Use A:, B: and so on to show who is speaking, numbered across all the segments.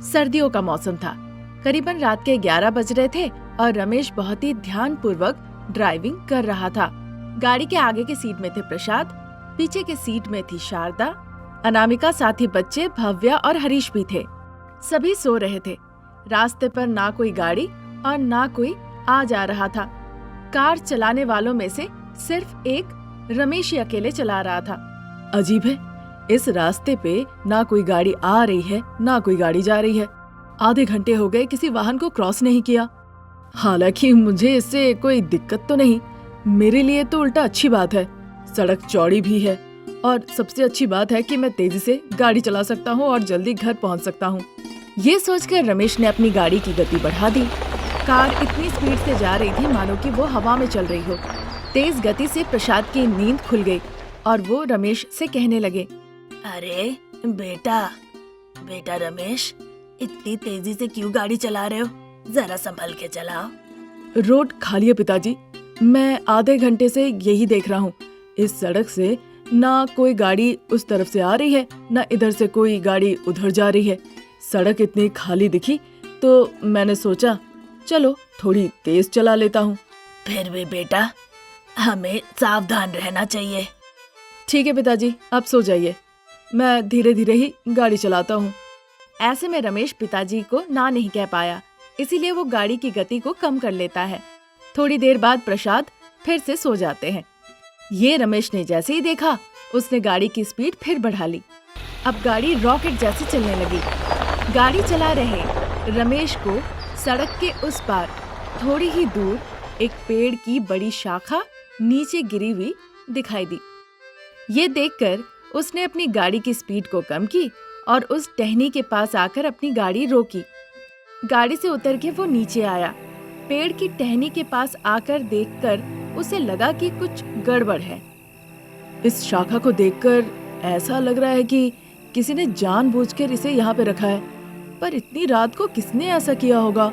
A: सर्दियों का मौसम था। करीबन रात के 11 बज रहे थे और रमेश बहुत ही ध्यानपूर्वक ड्राइविंग कर रहा था। गाड़ी के आगे की सीट में थे प्रसाद, पीछे के सीट में थी शारदा, अनामिका, साथ ही बच्चे भव्या और हरीश भी थे। सभी सो रहे थे। रास्ते पर ना कोई गाड़ी और ना कोई आ जा रहा था। कार चलाने वालों में से सिर्फ एक रमेश ही अकेले चला रहा था। अजीब है, इस रास्ते पे ना कोई गाड़ी आ रही है ना कोई गाड़ी जा रही है। आधे घंटे हो गए किसी वाहन को क्रॉस नहीं किया। हालांकि मुझे इससे कोई दिक्कत तो नहीं, मेरे लिए तो उल्टा अच्छी बात है। सड़क चौड़ी भी है और सबसे अच्छी बात है कि मैं तेजी से गाड़ी चला सकता हूँ और जल्दी घर पहुँच सकता हूँ। ये सोचकर रमेश ने अपनी गाड़ी की गति बढ़ा दी। कार इतनी स्पीड से जा रही थी मानो कि वो हवा में चल रही हो। तेज गति से प्रसाद की नींद खुल गई और वो रमेश से कहने लगे,
B: अरे बेटा रमेश, इतनी तेजी से क्यों गाड़ी चला रहे हो? जरा संभल के चलाओ।
A: रोड खाली है पिताजी, मैं आधे घंटे से यही देख रहा हूँ। इस सड़क से ना कोई गाड़ी उस तरफ से आ रही है ना इधर से कोई गाड़ी उधर जा रही है। सड़क इतनी खाली दिखी तो मैंने सोचा चलो थोड़ी तेज चला लेता हूँ।
B: फिर भी बेटा, हमें सावधान रहना चाहिए।
A: ठीक है पिताजी, आप सो जाइए, मैं धीरे धीरे ही गाड़ी चलाता हूँ। ऐसे में रमेश पिताजी को ना नहीं कह पाया, इसीलिए वो गाड़ी की गति को कम कर लेता है। थोड़ी देर बाद प्रसाद फिर से सो जाते हैं। ये रमेश ने जैसे ही देखा, उसने गाड़ी की स्पीड फिर बढ़ा ली। अब गाड़ी रॉकेट जैसे चलने लगी। गाड़ी चला रहे रमेश को सड़क के उस पार थोड़ी ही दूर एक पेड़ की बड़ी शाखा नीचे गिरी हुई दिखाई दी। ये देखकर उसने अपनी गाड़ी की स्पीड को कम की और उस टहनी के पास आकर अपनी गाड़ी रोकी। गाड़ी से उतर के वो नीचे आया। पेड़ की टहनी के पास आकर देखकर उसे लगा कि कुछ गड़बड़ है। इस शाखा को देखकर ऐसा लग रहा है कि किसी ने जानबूझकर इसे यहाँ पे रखा है, पर इतनी रात को किसने ऐसा किया होगा?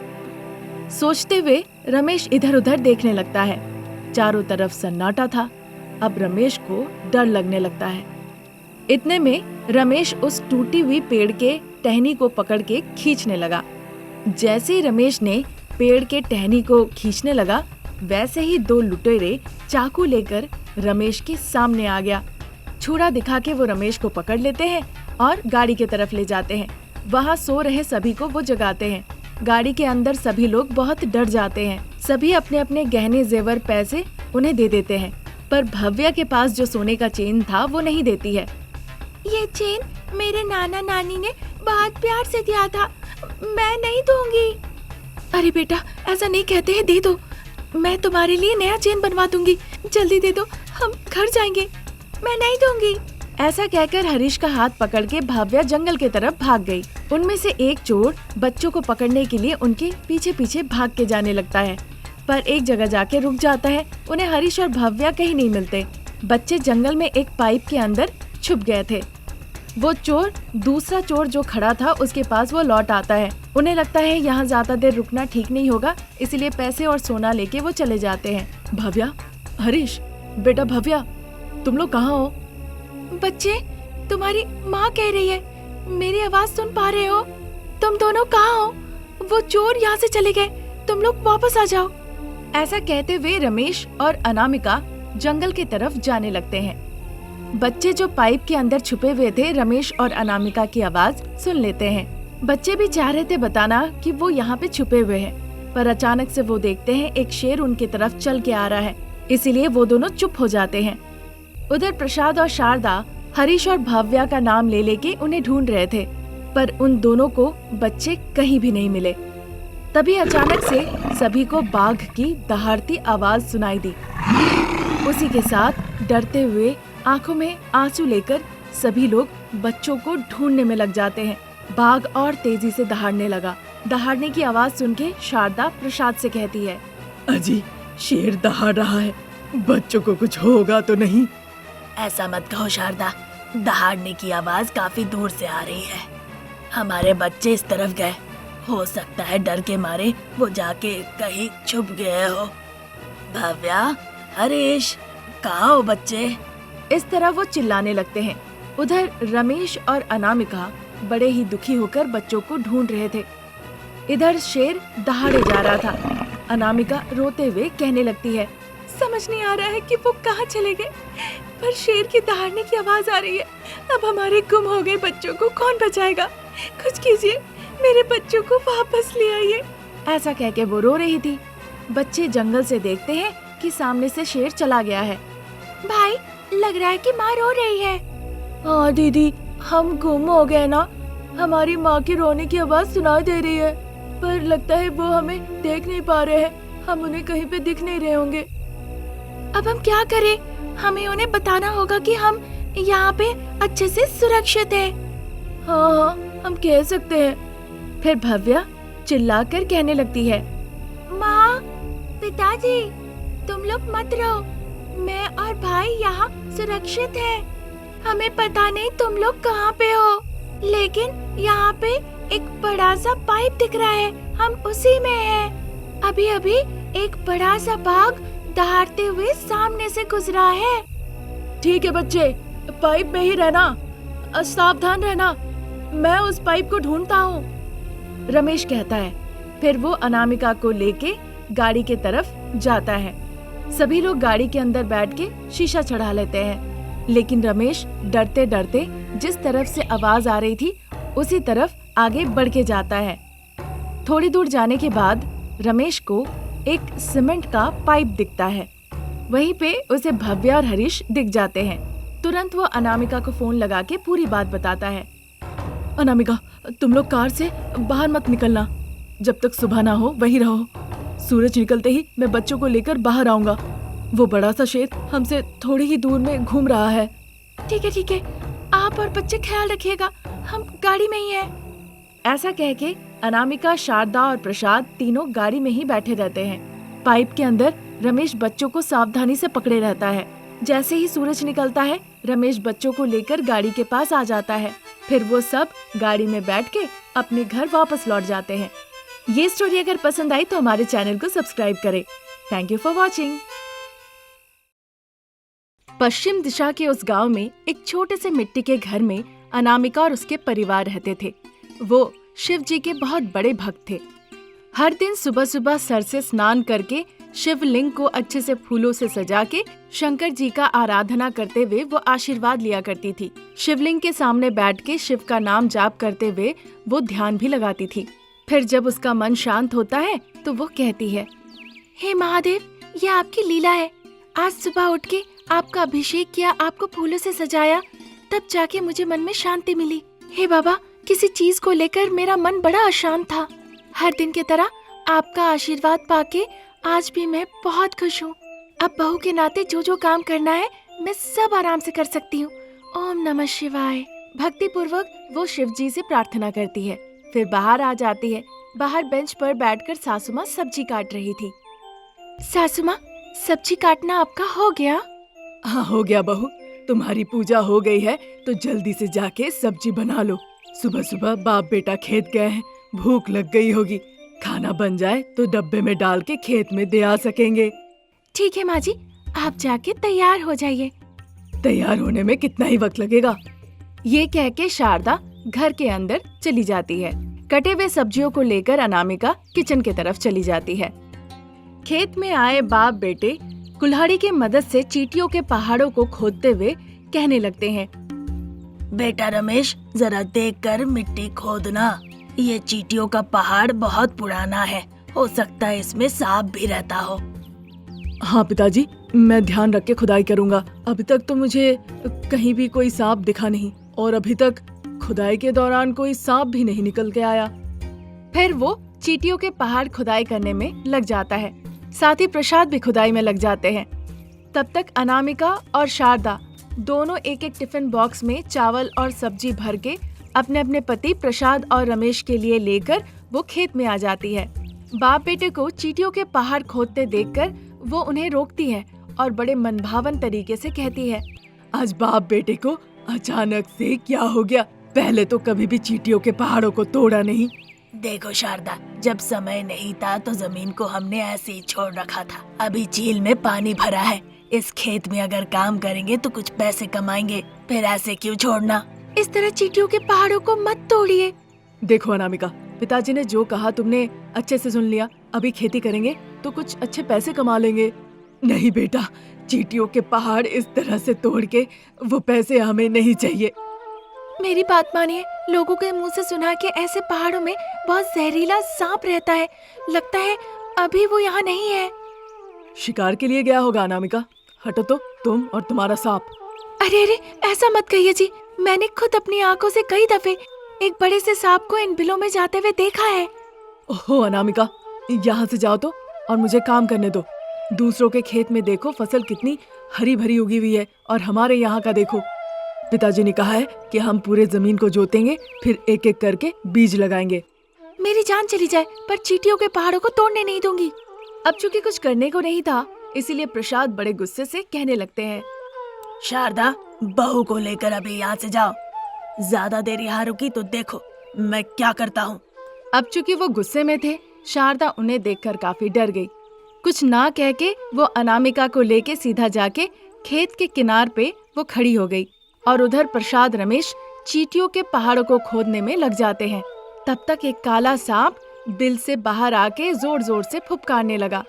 A: सोचते हुए रमेश इधर उधर देखने लगता है। चारों तरफ सन्नाटा था। अब रमेश को डर लगने लगता है। इतने में रमेश उस टूटी हुई पेड़ के टहनी को पकड़ के खींचने लगा। जैसे ही रमेश ने पेड़ के टहनी को खींचने लगा, वैसे ही दो लुटेरे चाकू लेकर रमेश के सामने आ गया। छुरा दिखा के वो रमेश को पकड़ लेते हैं और गाड़ी की तरफ ले जाते हैं। वहाँ सो रहे सभी को वो जगाते हैं। गाड़ी के अंदर सभी लोग बहुत डर जाते हैं। सभी अपने अपने गहने जेवर पैसे उन्हें दे देते हैं, पर भव्या के पास जो सोने का चेन था वो नहीं देती है।
C: ये चेन मेरे नाना नानी ने बहुत प्यार से दिया था, मैं नहीं दूंगी।
A: अरे बेटा, ऐसा नहीं कहते हैं, दे दो, मैं तुम्हारे लिए नया चेन बनवा दूंगी, जल्दी दे दो, हम घर जाएंगे।
C: मैं नहीं दूंगी।
A: ऐसा कहकर हरीश का हाथ पकड़ के भव्या जंगल की तरफ भाग गई। उनमें से एक चोर बच्चों को पकड़ने के लिए उनके पीछे पीछे भाग के जाने लगता है, पर एक जगह जाके रुक जाता है। उन्हें हरीश और भव्या कहीं नहीं मिलते। बच्चे जंगल में एक पाइप के अंदर छुप गए थे। वो चोर दूसरा चोर जो खड़ा था उसके पास वो लौट आता है। उन्हें लगता है यहाँ ज्यादा देर रुकना ठीक नहीं होगा, इसलिए पैसे और सोना लेके वो चले जाते हैं। भव्या, हरीश, बेटा भव्या, तुम लोग कहाँ हो?
C: बच्चे, तुम्हारी माँ कह रही है, मेरी आवाज सुन पा रहे हो? तुम दोनों कहाँ हो? वो चोर यहाँ से चले गए, तुम लोग वापस आ जाओ।
A: ऐसा कहते हुए रमेश और अनामिका जंगल की तरफ जाने लगते हैं। बच्चे जो पाइप के अंदर छुपे हुए थे रमेश और अनामिका की आवाज सुन लेते हैं। बच्चे भी चाह रहे थे बताना कि वो यहाँ पे छुपे हुए हैं, पर अचानक से वो देखते हैं एक शेर उनकी तरफ चल के आ रहा है, इसीलिए वो दोनों चुप हो जाते हैं। उधर प्रसाद और शारदा हरीश और भव्या का नाम ले लेके उन्हें ढूंढ रहे थे, पर उन दोनों को बच्चे कहीं भी नहीं मिले। तभी अचानक से सभी को बाघ की दहाड़ती आवाज सुनाई दी। उसी के साथ डरते हुए आंखों में आंसू लेकर सभी लोग बच्चों को ढूंढने में लग जाते हैं। बाघ और तेजी से दहाड़ने लगा। दहाड़ने की आवाज सुन के शारदा प्रसाद से कहती है, अजी, शेर दहाड़ रहा है, बच्चों को कुछ होगा तो नहीं?
B: ऐसा मत कहो शारदा, दहाड़ने की आवाज काफी दूर से आ रही है। हमारे बच्चे इस तरफ गए, हो सकता है डर के मारे वो जाके कहीं छुप गए हो। भव्या, हरीश, कहाँ हो बच्चे?
A: इस तरह वो चिल्लाने लगते हैं। उधर रमेश और अनामिका बड़े ही दुखी होकर बच्चों को ढूंढ रहे थे। इधर शेर दहाड़े जा रहा था। अनामिका रोते हुए कहने लगती है,
C: समझ नहीं आ रहा है कि वो कहाँ चले गए, पर शेर की दहाड़ने की आवाज आ रही है। अब हमारे गुम हो गए बच्चों को कौन बचाएगा? कुछ कीजिए, मेरे बच्चों को वापस ले आइए।
A: ऐसा कह के वो रो रही थी। बच्चे जंगल से देखते हैं कि सामने से शेर चला गया है।
C: भाई, लग रहा है कि माँ रो रही है।
A: हाँ दीदी, हम गुम हो गए ना। हमारी माँ की रोने की आवाज सुनाई दे रही है, पर लगता है वो हमें देख नहीं पा रहे हैं। हम उन्हें कहीं पे दिख नहीं रहे होंगे।
C: अब हम क्या करें? हमें उन्हें बताना होगा कि हम यहाँ पे अच्छे से सुरक्षित हैं।
A: हाँ, हम कह सकते हैं। फिर भव्या चिल्लाकर कहने लगती है,
C: माँ, पिताजी, तुम लोग मत रो। मैं और भाई यहाँ सुरक्षित हैं। हमें पता नहीं तुम लोग कहाँ पे हो, लेकिन यहाँ पे एक बड़ा सा पाइप दिख रहा है, हम उसी में हैं। अभी अभी एक बड़ा सा बाघ दहाड़ते हुए सामने से गुजरा है।
A: ठीक है बच्चे, पाइप में ही रहना, सावधान रहना। मैं उस पाइप को ढूंढता हूँ, रमेश कहता है। फिर वो अनामिका को लेके गाड़ी के तरफ जाता है। सभी लोग गाड़ी के अंदर बैठ के शीशा चढ़ा लेते हैं, लेकिन रमेश डरते डरते जिस तरफ से आवाज आ रही थी उसी तरफ आगे बढ़ के जाता है। थोड़ी दूर जाने के बाद रमेश को एक सीमेंट का पाइप दिखता है। वहीं पे उसे भव्या और हरीश दिख जाते हैं। तुरंत वो अनामिका को फोन लगा के पूरी बात बताता है। अनामिका, तुम लोग कार से बाहर मत निकलना। जब तक सुबह ना हो वहीं रहो। सूरज निकलते ही मैं बच्चों को लेकर बाहर आऊंगा। वो बड़ा सा शेर हमसे थोड़ी ही दूर में घूम रहा है।
C: ठीक है, ठीक है। आप और बच्चे ख्याल रखिएगा, हम गाड़ी में ही हैं।
A: ऐसा कह के अनामिका, शारदा और प्रसाद तीनों गाड़ी में ही बैठे रहते हैं। पाइप के अंदर रमेश बच्चों को सावधानी से पकड़े रहता है। जैसे ही सूरज निकलता है, रमेश बच्चों को लेकर गाड़ी के पास आ जाता है। फिर वो सब गाड़ी में बैठ के अपने घर वापस लौट जाते हैं। ये स्टोरी अगर पसंद आई तो हमारे चैनल को सब्सक्राइब करें। Thank you for watching. पश्चिम दिशा के उस गांव में एक छोटे से मिट्टी के घर में अनामिका और उसके परिवार रहते थे। वो शिव जी के बहुत बड़े भक्त थे। हर दिन सुबह सुबह सर से स्नान करके शिवलिंग को अच्छे से फूलों से सजा के शंकर जी का आराधना करते हुए वो आशीर्वाद लिया करती थी। शिवलिंग के सामने बैठ के शिव का नाम जाप करते हुए वो ध्यान भी लगाती थी। फिर जब उसका मन शांत होता है तो वो कहती है,
C: हे महादेव, ये आपकी लीला है। आज सुबह उठ के आपका अभिषेक किया, आपको फूलों से सजाया, तब जाके मुझे मन में शांति मिली। हे बाबा, किसी चीज को लेकर मेरा मन बड़ा अशांत था। हर दिन की तरह आपका आशीर्वाद पाके आज भी मैं बहुत खुश हूँ। अब बहू के नाते जो जो काम करना है मैं सब आराम से कर सकती हूँ। ओम नमः शिवाय।
A: भक्ति पूर्वक वो शिव जी से प्रार्थना करती है। फिर बाहर आ जाती है। बाहर बेंच पर बैठकर सासू माँ सब्जी काट रही थी।
C: सासू माँ, सब्जी काटना आपका हो गया?
A: हाँ, हो गया बहू। तुम्हारी पूजा हो गई है तो जल्दी से जाके सब्जी बना लो। सुबह सुबह बाप बेटा खेत गए हैं, भूख लग गई होगी। खाना बन जाए तो डब्बे में डाल के खेत में दे आ सकेंगे।
C: ठीक है माँ जी, आप जाके तैयार हो जाइए।
A: तैयार होने में कितना ही वक्त लगेगा? ये कह के शारदा घर के अंदर चली जाती है। कटे हुए सब्जियों को लेकर अनामिका किचन की तरफ चली जाती है। खेत में आए बाप बेटे कुल्हाड़ी की मदद से चींटियों के पहाड़ों को खोदते हुए कहने लगते हैं,
B: बेटा रमेश, जरा देखकर मिट्टी खोदना। ये चींटियों का पहाड़ बहुत पुराना है, हो सकता है इसमें सांप भी रहता हो।
A: हाँ पिताजी, मैं ध्यान रख के खुदाई करूँगा। अभी तक तो मुझे कहीं भी कोई सांप दिखा नहीं और अभी तक खुदाई के दौरान कोई सांप भी नहीं निकल के आया। फिर वो चींटियों के पहाड़ खुदाई करने में लग जाता है। साथ ही प्रसाद भी खुदाई में लग जाते हैं। तब तक अनामिका और शारदा दोनों एक एक टिफिन बॉक्स में चावल और सब्जी भर के अपने अपने पति प्रसाद और रमेश के लिए लेकर वो खेत में आ जाती है। बाप बेटे को चींटियों के पहाड़ खोदते देखकर वो उन्हें रोकती है और बड़े मनभावन तरीके से कहती है, आज बाप बेटे को अचानक से क्या हो गया? पहले तो कभी भी चींटियों के पहाड़ों को तोड़ा नहीं।
B: देखो शारदा, जब समय नहीं था तो जमीन को हमने ऐसे ही छोड़ रखा था। अभी झील में पानी भरा है, इस खेत में अगर काम करेंगे तो कुछ पैसे कमाएंगे, फिर ऐसे क्यों छोड़ना?
C: इस तरह चींटियों के पहाड़ों को मत तोड़िए।
A: देखो अनामिका, पिताजी ने जो कहा तुमने अच्छे से सुन लिया। अभी खेती करेंगे तो कुछ अच्छे पैसे कमा लेंगे। नहीं बेटा, चींटियों के पहाड़ इस तरह से तोड़ के वो पैसे हमें नहीं चाहिए।
C: मेरी बात मानिए, लोगों के मुंह से सुना कि ऐसे पहाड़ों में बहुत जहरीला सांप रहता है। लगता है अभी वो यहाँ नहीं है।
A: शिकार के लिए गया होगा अनामिका। हटो तो, तुम और तुम्हारा सांप।
C: अरे अरे, ऐसा मत कहिए जी। मैंने खुद अपनी आंखों से कई दफे एक बड़े से सांप को इन बिलों में जाते हुए देखा है।
A: ओहो अनामिका, यहाँ से जाओ तो और मुझे काम करने दो। दूसरों के खेत में देखो फसल कितनी हरी भरी उगी हुई है, और हमारे यहाँ का देखो। पिताजी ने कहा है कि हम पूरे जमीन को जोतेंगे, फिर एक एक करके बीज लगाएंगे।
C: मेरी जान चली जाए पर चींटियों के पहाड़ों को तोड़ने नहीं दूंगी।
A: अब चूंकि कुछ करने को नहीं था, इसीलिए प्रसाद बड़े गुस्से से कहने लगते हैं,
B: शारदा, बहू को लेकर अभी यहाँ से जाओ। ज्यादा देर यहाँ रुकी तो देखो मैं क्या करता हूँ।
A: अब चूंकि वो गुस्से में थे, शारदा उन्हें देखकर काफी डर गई। कुछ ना कह के वो अनामिका को लेके सीधा जाके खेत के किनार पे वो खड़ी हो गई, और उधर प्रसाद रमेश चींटियों के पहाड़ों को खोदने में लग जाते हैं। तब तक एक काला सांप बिल से बाहर आके जोर जोर से फुफकारने लगा।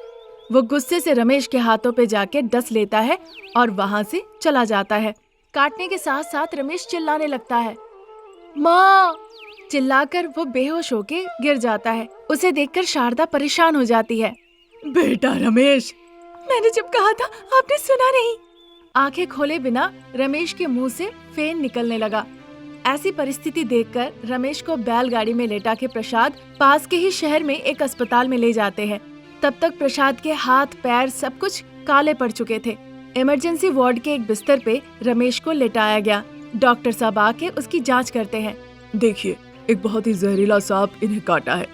A: वो गुस्से से रमेश के हाथों पे जाके डस लेता है और वहां से चला जाता है। काटने के साथ साथ रमेश चिल्लाने लगता है, माँ! चिल्लाकर वो बेहोश होके गिर जाता है। उसे देखकर शारदा परेशान हो जाती है। बेटा रमेश, मैंने जब कहा था आपने सुना नहीं। आंखें खोले बिना रमेश के मुंह से फेन निकलने लगा। ऐसी परिस्थिति देखकर रमेश को बैलगाड़ी में लेटा के प्रसाद पास के ही शहर में एक अस्पताल में ले जाते हैं। तब तक प्रसाद के हाथ पैर सब कुछ काले पड़ चुके थे। इमरजेंसी वार्ड के एक बिस्तर पे रमेश को लेटाया गया। डॉक्टर साहब आके उसकी जांच करते हैं। देखिए, एक बहुत ही जहरीला सांप इन्हें काटा है।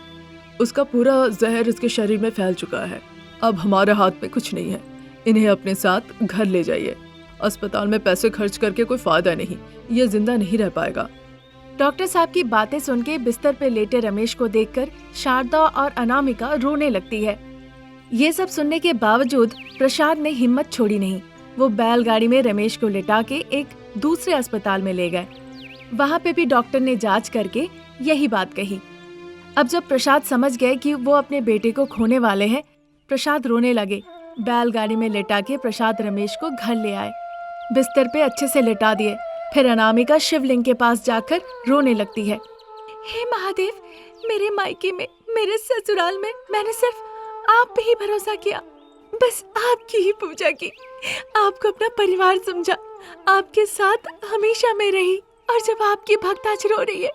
A: उसका पूरा जहर इसके शरीर में फैल चुका है। अब हमारे हाथ में कुछ नहीं है। इन्हें अपने साथ घर ले जाइए। अस्पताल में पैसे खर्च करके कोई फायदा नहीं, ये जिंदा नहीं रह पाएगा। डॉक्टर साहब की बातें सुन के बिस्तर पे लेटे रमेश को देखकर शारदा और अनामिका रोने लगती है। ये सब सुनने के बावजूद प्रसाद ने हिम्मत छोड़ी नहीं। वो बैलगाड़ी में रमेश को लेटा के एक दूसरे अस्पताल में ले गए। वहाँ पे भी डॉक्टर ने जांच करके यही बात कही। अब जब प्रसाद समझ गए कि वो अपने बेटे को खोने वाले हैं, प्रसाद रोने लगे। बैलगाड़ी में लेटा के प्रसाद रमेश को घर ले आए, बिस्तर पे अच्छे से लेटा दिए। फिर अनामिका शिवलिंग के पास जाकर रोने लगती है।
C: हे महादेव, मेरे मायके में, मेरे ससुराल में मैंने सिर्फ आप पे ही भरोसा किया। बस आपकी ही पूजा की, आपको अपना परिवार समझा, आपके साथ हमेशा मैं रही। और जब आपकी भक्त आज रो रही है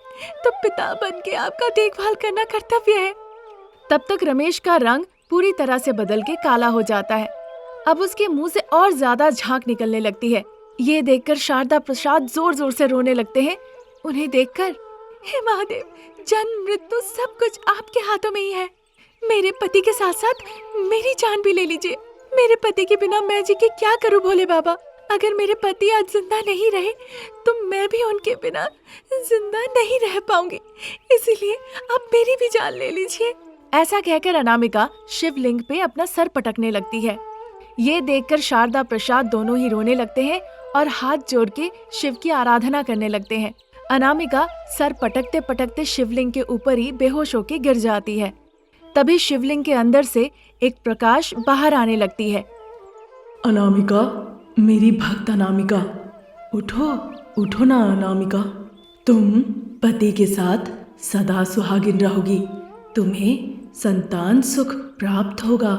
C: तो पिता बन के आपका देखभाल करना कर्तव्य है।
A: तब तक रमेश का रंग पूरी तरह से बदल के काला हो जाता है। अब उसके मुंह से और ज्यादा झांक निकलने लगती है। ये देखकर शारदा प्रसाद जोर जोर से रोने लगते हैं। उन्हें देखकर,
C: हे महादेव, जन्म मृत्यु सब कुछ आपके हाथों में ही है। मेरे पति के साथ साथ मेरी जान भी ले लीजिए। मेरे पति के बिना मैं जी के क्या करूं भोले बाबा। अगर मेरे पति आज जिंदा नहीं रहे तो मैं भी उनके बिना जिंदा नहीं रह पाऊंगी। इसीलिए आप मेरी भी जान ले लीजिए।
A: ऐसा कहकर अनामिका शिवलिंग पे अपना सर पटकने लगती है। ये देखकर शारदा प्रसाद दोनों ही रोने लगते हैं और हाथ जोड़ के शिव की आराधना करने लगते हैं। अनामिका सर पटकते पटकते शिवलिंग के ऊपर ही बेहोश होके गिर जाती है। तभी शिवलिंग के अंदर से एक प्रकाश बाहर आने लगती है। अनामिका, मेरी भक्त अनामिका, उठो उठो ना अनामिका। तुम पति के साथ सदा सुहागिन रहोगी। तुम्हें संतान सुख प्राप्त होगा।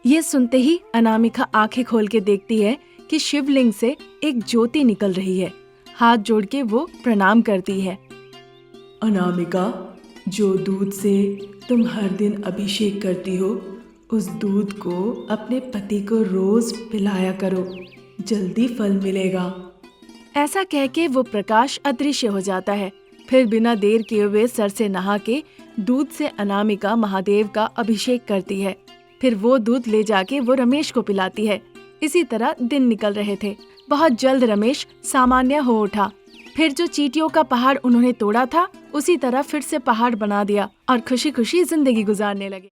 A: ये सुनते ही अनामिका आंखें खोल के देखती है कि शिवलिंग से एक ज्योति निकल रही है। हाथ जोड़ के वो प्रणाम करती है। अनामिका, जो दूध से तुम हर दिन अभिषेक करती हो, उस दूध को अपने पति को रोज पिलाया करो, जल्दी फल मिलेगा। ऐसा कह के वो प्रकाश अदृश्य हो जाता है। फिर बिना देर किए हुए सर से नहा के दूध से अनामिका महादेव का अभिषेक करती है। फिर वो दूध ले जाके वो रमेश को पिलाती है। इसी तरह दिन निकल रहे थे। बहुत जल्द रमेश सामान्य हो उठा। फिर जो चींटियों का पहाड़ उन्होंने तोड़ा था, उसी तरह फिर से पहाड़ बना दिया और खुशी खुशी जिंदगी गुजारने लगे।